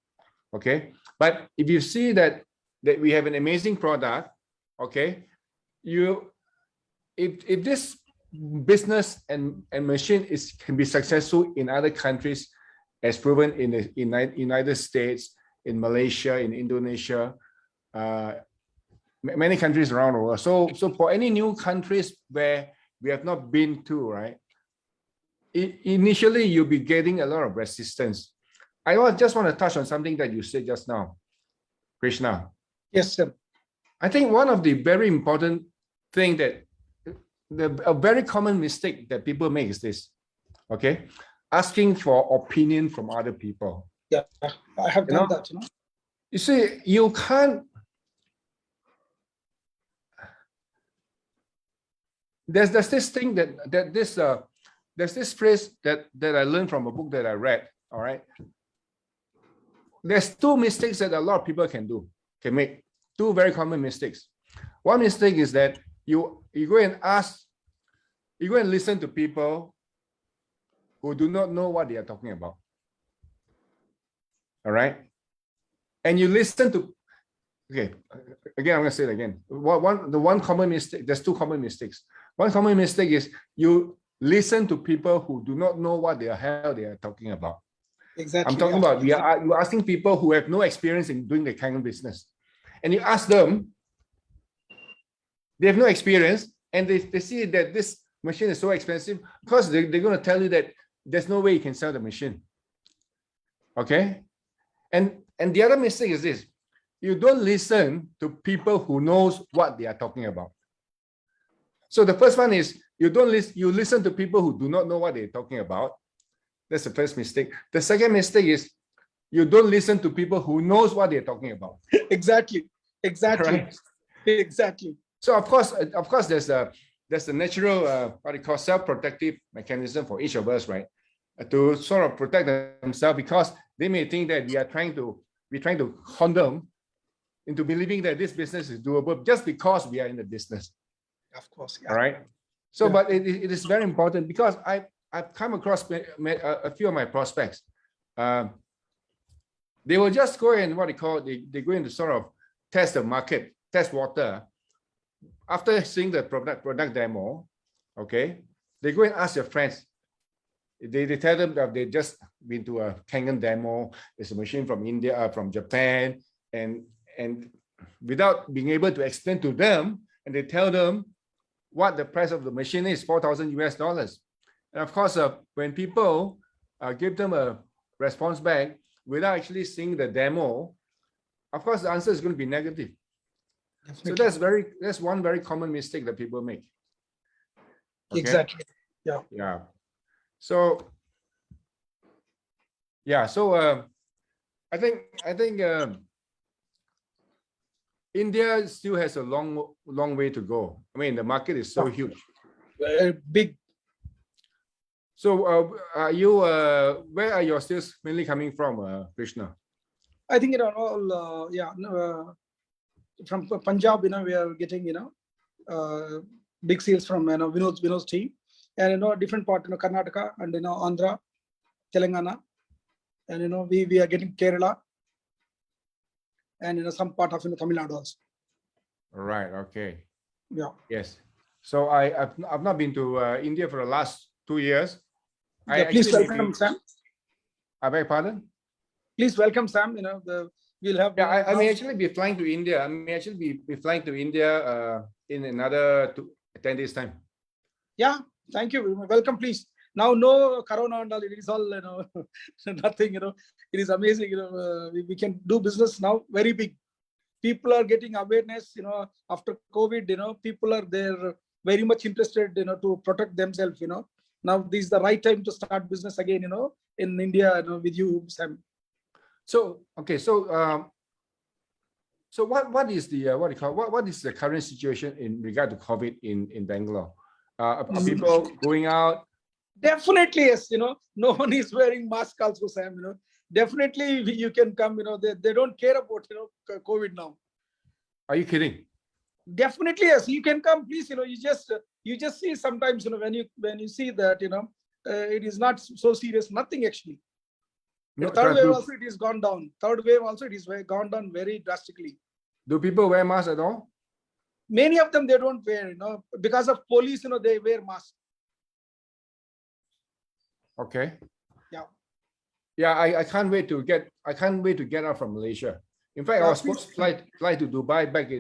A: okay? But if you see that we have an amazing product, okay, if this business and machine can be successful in other countries, as proven in the United States, in Malaysia, in Indonesia, many countries around the world. So for any new countries where we have not been to, right? Initially, you'll be getting a lot of resistance. I just want to touch on something that you said just now, Krishna.
B: Yes, sir.
A: I think one of the very important thing that a very common mistake that people make is this, okay? Asking for opinion from other people.
B: Yeah, I have done that,
A: You see, you can't. There's this thing there's this phrase that I learned from a book that I read. All right. There's two mistakes that a lot of people can make. Two very common mistakes. One mistake is that you go and listen to people who do not know what they are talking about. All right. And you listen to, okay, again, I'm going to say it again. The one common mistake, there's two common mistakes. One common mistake is you listen to people who do not know what the hell they are talking about.
B: Exactly.
A: I'm talking about, you're asking people who have no experience in doing the Kangen business. And you ask them, they have no experience, and they see that this machine is so expensive, because they're going to tell you that there's no way you can sell the machine. Okay? And the other mistake is this: you don't listen to people who knows what they are talking about. So the first one is you listen to people who do not know what they're talking about. That's the first mistake. The second mistake is you don't listen to people who knows what they're talking about.
B: Exactly.
A: Right?
B: Exactly.
A: So of course there's a natural what you call self-protective mechanism for each of us, right? To sort of protect themselves, because they may think that we're trying to con them into believing that this business is doable just because we are in the business.
B: Of course, yeah.
A: All right. So, but it is very important, because I've come across a few of my prospects. They will just go and they go in to sort of test the market, test water. After seeing the product demo, okay, they go and ask their friends. They tell them that they just been to a Kangen demo. It's a machine from India, from Japan, and without being able to explain to them, and they tell them what the price of the machine is, $4,000 US. And of course, when people give them a response back without actually seeing the demo, of course the answer is going to be negative. Definitely. So that's one very common mistake that people make.
B: Okay? Exactly.
A: Yeah. So I think India still has a long way to go. I mean, the market is so huge.
B: Big.
A: So where are your sales mainly coming from, Krishna?
B: I think from Punjab, we are getting big sales from Vinod's team, and different part, Karnataka and Andhra, Telangana, and we are getting Kerala, and some part of Tamil Nadu also.
A: Right. Okay.
B: Yeah.
A: Yes. So I've not been to India for the last 2 years.
B: Yeah, please welcome Sam.
A: I beg pardon?
B: Please welcome Sam. We'll have.
A: Yeah, I may actually be flying to India. I may actually be flying to India in another 10 days time.
B: Yeah, thank you. Welcome, please. Now, no corona and all. It is all nothing. It is amazing. We can do business now very big. People are getting awareness. After COVID, people are there very much interested. To protect themselves. Now this is the right time to start business again. In India, with you, Sam.
A: So okay, so what is the what is the current situation in regard to COVID in Bangalore? Are people going out?
B: Definitely yes. No one is wearing mask also, Sam. Definitely you can come. They don't care about COVID now.
A: Are you kidding?
B: Definitely yes. You can come, please. You just see sometimes. When you see that it is not so serious. Nothing actually.
A: No,
B: third wave also it is gone down. Third wave also it is gone down very drastically.
A: Do people wear masks at all?
B: Many of them they don't wear, because of police, they wear masks.
A: Okay.
B: Yeah.
A: Yeah, I can't wait to get out from Malaysia. In fact, I was supposed to fly to Dubai back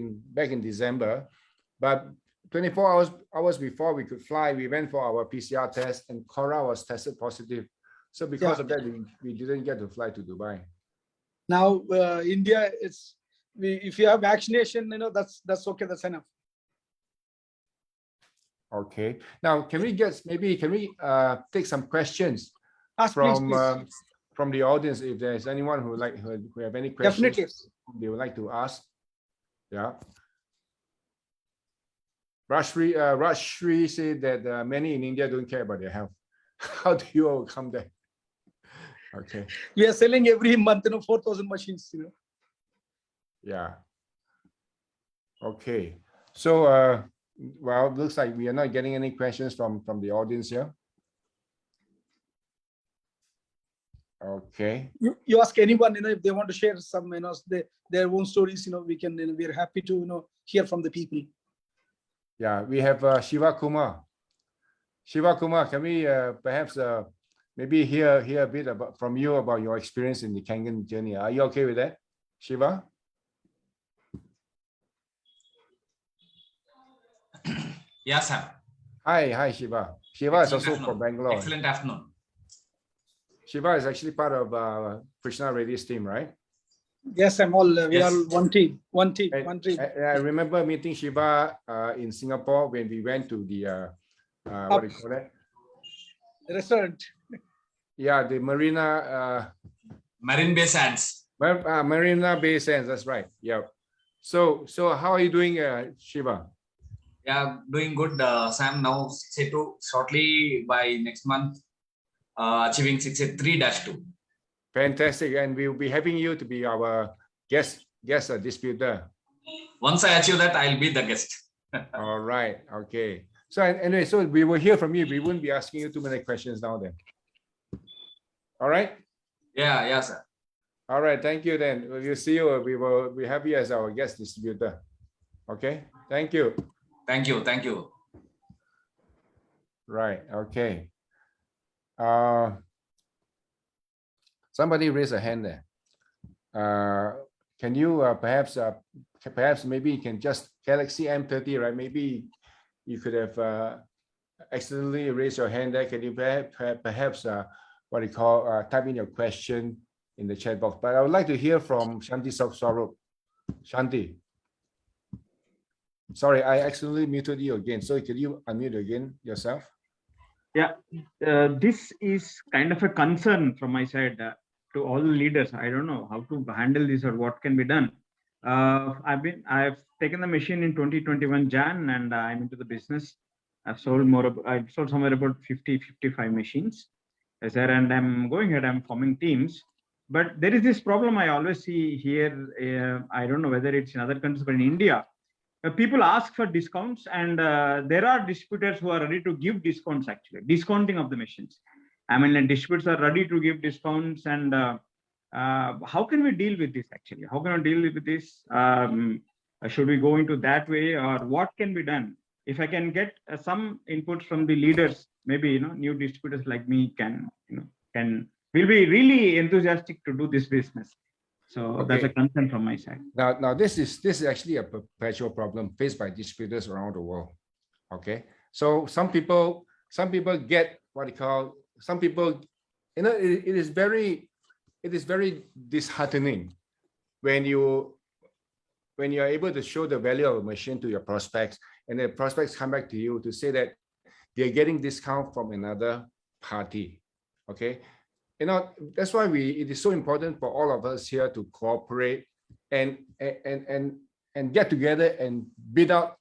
A: in December, but 24 hours before we could fly, we went for our PCR test and Cora was tested positive. So because of that, we didn't get to fly to Dubai.
B: Now, India, if you have vaccination, that's okay. That's enough.
A: Okay. Now, can we take some questions from the audience? If there's anyone who have any questions,
B: definitely
A: they would like to ask. Yeah. Rashri said that many in India don't care about their health. How do you overcome that? Okay.
B: We are selling every month, 4,000 machines.
A: Yeah. Okay. So, well, it looks like we are not getting any questions from the audience here. Okay.
B: You ask anyone, if they want to share some, their own stories, we can, we're happy to, hear from the people.
A: Yeah, we have Shiva Kumar. Shiva Kumar, can we perhaps maybe hear a bit from you about your experience in the Kangen journey? Are you okay with that, Shiva?
C: Yes, sir.
A: Hi, Shiva. Shiva is also from Bangalore.
C: Excellent afternoon.
A: Shiva is actually part of Krishna Reddy's team, right?
B: Yes, I'm all. We are one team. One team.
A: I remember meeting Shiva in Singapore when we went to the what do you call that?
B: Restaurant.
A: Yeah, the Marina.
C: Marine Bay Sands.
A: Marina Bay Sands. That's right. Yeah. So how are you doing, Shiva?
C: Yeah, doing good, Sam. Now, shortly by next month, achieving 683-2.
A: Fantastic, and we will be having you to be our guest distributor.
C: Once I achieve that, I'll be the guest.
A: All right. Okay. So anyway, so we will hear from you. We won't be asking you too many questions now then. All right.
C: Yeah, sir.
A: All right. Thank you. Then we'll see you. We will be happy as our guest distributor. Okay. Thank you.
C: Thank you.
A: Right. Okay. Somebody raise a hand there. Can you perhaps maybe you can just Galaxy M30, right? Maybe you could have accidentally raised your hand there. Can you perhaps type in your question in the chat box? But I would like to hear from Shanti Swarup. Shanti. Sorry, I accidentally muted you again. So could you unmute again yourself?
D: Yeah, this is kind of a concern from my side to all the leaders. I don't know how to handle this or what can be done. I've taken the machine in 2021 Jan, and I'm into the business. I've sold somewhere about 55 machines. And I'm going ahead, I'm forming teams. But there is this problem I always see here. I don't know whether it's in other countries, but in India, people ask for discounts, and there are distributors who are ready to give discounts, actually, discounting of the machines. I mean, the distributors are ready to give discounts, and how can we deal with this, actually? How can we deal with this? Should we go into that way, or what can be done? If I can get some input from the leaders, maybe new distributors like me will be really enthusiastic to do this business. So that's a concern from my side.
A: Now this is actually a perpetual problem faced by distributors around the world. Okay, so some people get what you call, some people, it is very disheartening when you are able to show the value of a machine to your prospects, and the prospects come back to you to say that they're getting discount from another party. Okay, that's why it is so important for all of us here to cooperate and get together and bid out,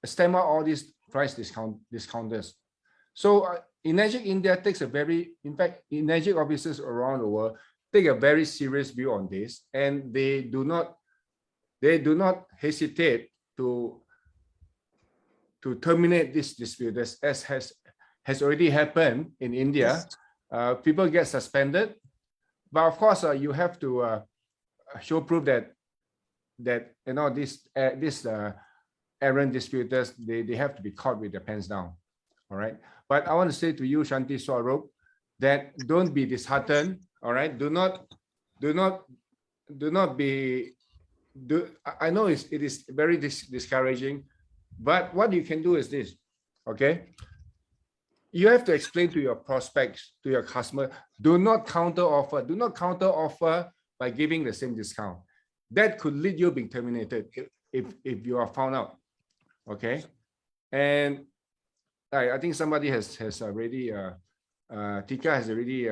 A: stem out all these price discounters. So Enagic India takes in fact, Enagic officers around the world take a very serious view on this, and they do not hesitate to terminate these disputers, as has already happened in India. People get suspended, but of course you have to show proof that these errant disputers, they have to be caught with their pants down. All right, but I want to say to you, Shanti Swarup, that don't be disheartened. All right, do not be. I know it is very discouraging, but what you can do is this. Okay, you have to explain to your prospects, to your customer, do not counter offer. Do not counter offer by giving the same discount. That could lead you being terminated if you are found out. Okay, and I think somebody has already Tika has already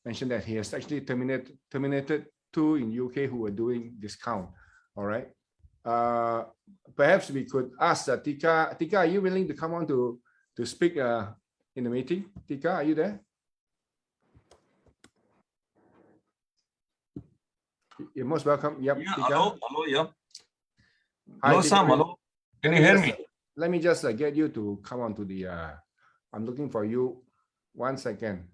A: mentioned that he has actually terminated 2 in UK who were doing discount. All right, perhaps we could ask Tika. Tika, are you willing to come on to speak in the meeting? Tika, are you there? You're most welcome. Yep.
E: Yeah,
A: Tika.
E: hello, yeah.
A: Hi,
E: Hello,
A: Tika.
E: Sam, hello. Can you hear me?
A: Let me just get you to come on to the. I'm looking for you. 1 second.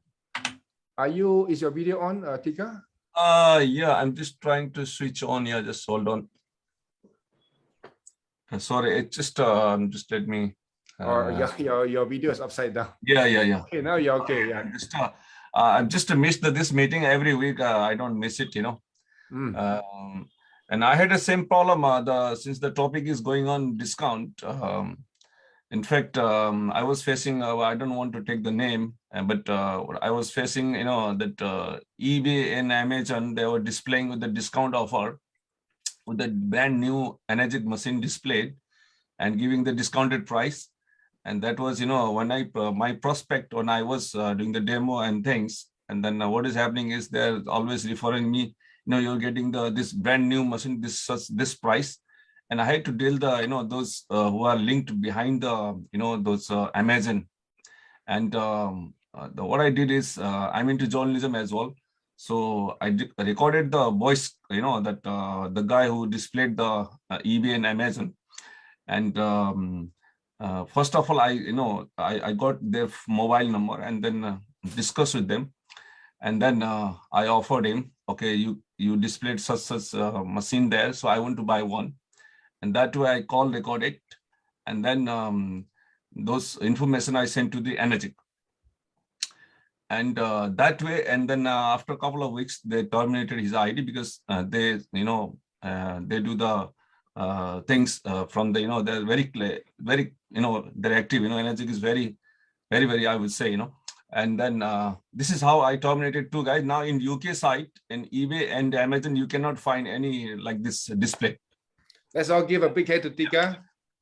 A: Is your video on, Tika?
E: Yeah, I'm just trying to switch on. Yeah, just hold on. Sorry, it just let me.
A: Or your video is upside down.
E: Yeah.
A: Okay, now you're okay. Yeah.
E: I've just missed this meeting every week. I don't miss it, And I had the same problem since the topic is going on discount. In fact, I was facing, I don't want to take the name, but I was facing, that eBay and Amazon, they were displaying with the discount offer with the brand new Enagic machine displayed and giving the discounted price. And that was, when my prospect, when I was doing the demo and things, and then what is happening is they're always referring me, you're getting this brand new machine, this price. And I had to deal those who are linked behind those Amazon. And what I did is I'm into journalism as well. So I recorded the voice, that the guy who displayed the eBay and Amazon. And first of all, I got their mobile number and then discussed with them. And then I offered him, okay, you displayed such machine there, so I want to buy one. And that way I recorded, and then those information I sent to the Enagic. And that way, and then after a couple of weeks, they terminated his ID because they do the things from the, they're very, they're active, Enagic is very, I would say, And then this is how I terminated 2 guys. Now in UK site, in eBay and Amazon, you cannot find any like this display.
A: Let's all give a big hand to Tika.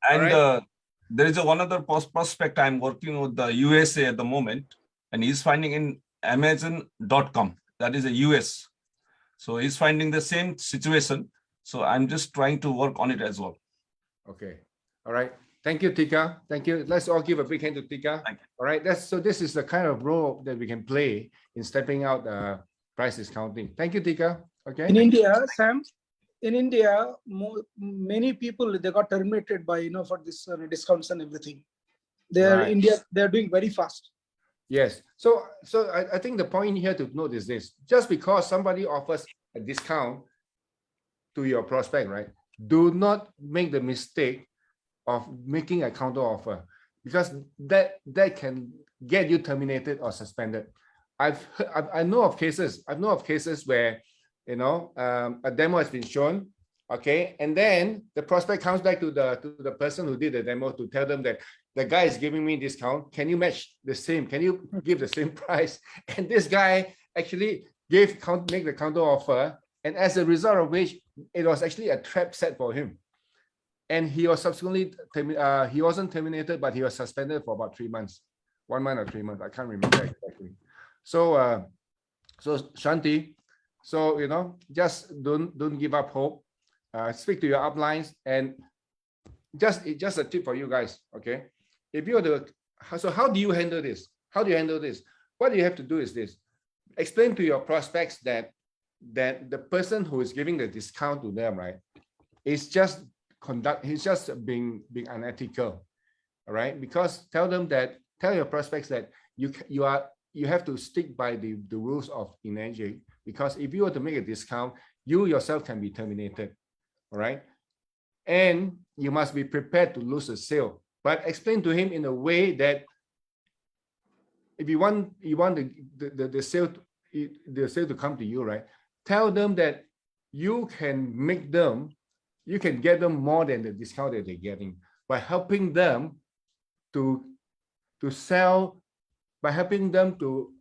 E: And right. There is one other prospect I'm working with the USA at the moment, and he's finding in Amazon.com. That is a US. So he's finding the same situation. So I'm just trying to work on it as well.
A: Okay. All right. Thank you, Tika. Thank you. Let's all give a big hand to Tika. All right. So this is the kind of role that we can play in stepping out price discounting. Thank you, Tika. Okay.
B: In India, Sam, in India, many people, they got terminated by, for this discounts and everything. India, they're doing very fast.
A: Yes. So I think the point here to note is this: just because somebody offers a discount to your prospect, right, do not make the mistake of making a counter offer, because that can get you terminated or suspended. I know of cases where, you know, a demo has been shown, okay, and then the prospect comes back to the person who did the demo to tell them that the guy is giving me discount. Can you match the same? Can you give the same price? And this guy actually make the counter offer, and as a result of which, it was actually a trap set for him. And he was subsequently, he wasn't terminated, but he was suspended for about 3 months, 1 month or 3 months. I can't remember exactly. So, so Shanti, so, you know, just don't give up hope. Speak to your uplines, and just a tip for you guys. Okay, if you're so how do you handle this? How do you handle this? What you have to do is this: explain to your prospects that the person who is giving the discount to them, right, is just he's just being unethical. All right, because tell your prospects that you have to stick by the rules of INEGI, because if you were to make a discount, you yourself can be terminated. All right, and you must be prepared to lose a sale. But explain to him in a way that if you want the sale to come to you, right? Tell them that you can get them more than the discount that they're getting by helping them to sell, by helping them to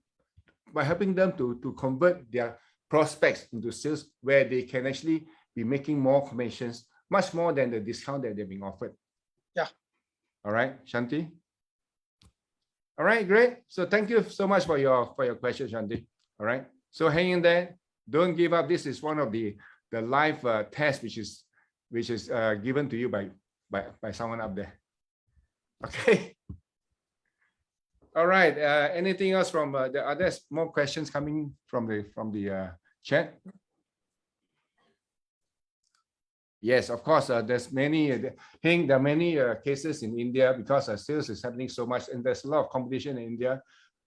A: convert their prospects into sales, where they can actually be making more commissions, much more than the discount that they're being offered.
B: Yeah.
A: All right, Shanti. All right, great. So thank you so much for your question, Shanti. All right. So hang in there. Don't give up. This is one of the live tests which is given to you by someone up there. Okay. All right. Anything else from are there more questions coming from the chat? Yes, of course. There's many. There are many cases in India because sales is happening so much, and there's a lot of competition in India.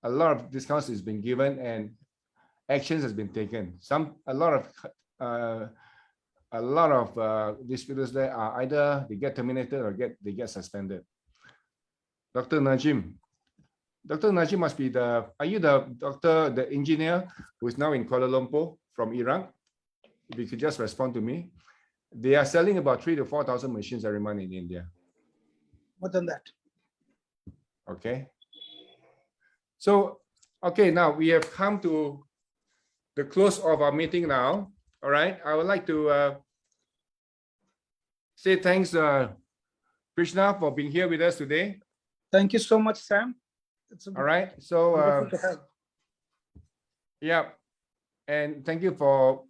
A: A lot of discounts has been given and actions has been taken. A lot of distributors there are either they get terminated or they get suspended. Dr. Najim. Dr. Najim must be are you the engineer who is now in Kuala Lumpur from Iraq? If you could just respond to me. They are selling about 3,000 to 4,000 machines every month in India.
B: More than that.
A: Okay. So, okay, now we have come to the close of our meeting now. All right. I would like to say thanks, Krishna, for being here with us today.
B: Thank you so much, Sam. It's
A: all right. So, yeah. And thank you for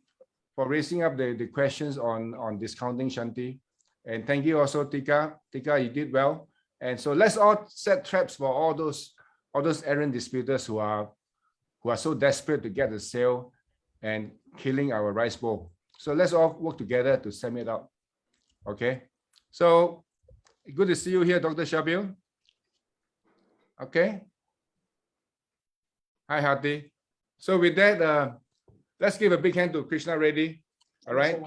A: raising up the questions on discounting, Shanti. And thank you also, Tika. Tika, you did well. And so let's all set traps for all those errant distributors who are so desperate to get the sale and killing our rice bowl. So let's all work together to sum it up. Okay. So good to see you here, Dr. Shabil. Okay. Hi, Hati. So with that, let's give a big hand to Krishna Reddy. All right.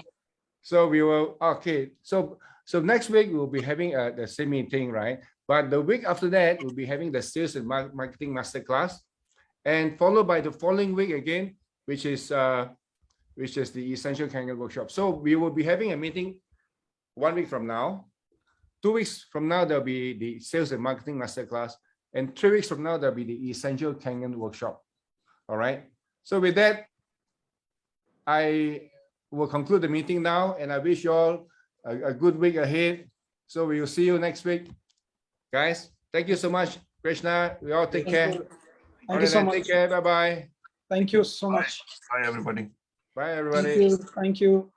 A: So we will, okay. So next week we'll be having the same meeting, right? But the week after that, we'll be having the sales and marketing masterclass, and followed by the following week again, which is the Essential Kangen workshop. So we will be having a meeting 1 week from now. 2 weeks from now, there'll be the sales and marketing masterclass, and 3 weeks from now, there'll be the Essential Kangen workshop. All right. So with that, I will conclude the meeting now, and I wish you all a good week ahead. So we will see you next week, guys. Thank you so much, Krishna. We all take care.
B: Thank you so much.
A: Take care. Bye bye.
B: Thank you so much.
E: Bye, everybody.
A: Bye, everybody.
B: Thank you. Thank you.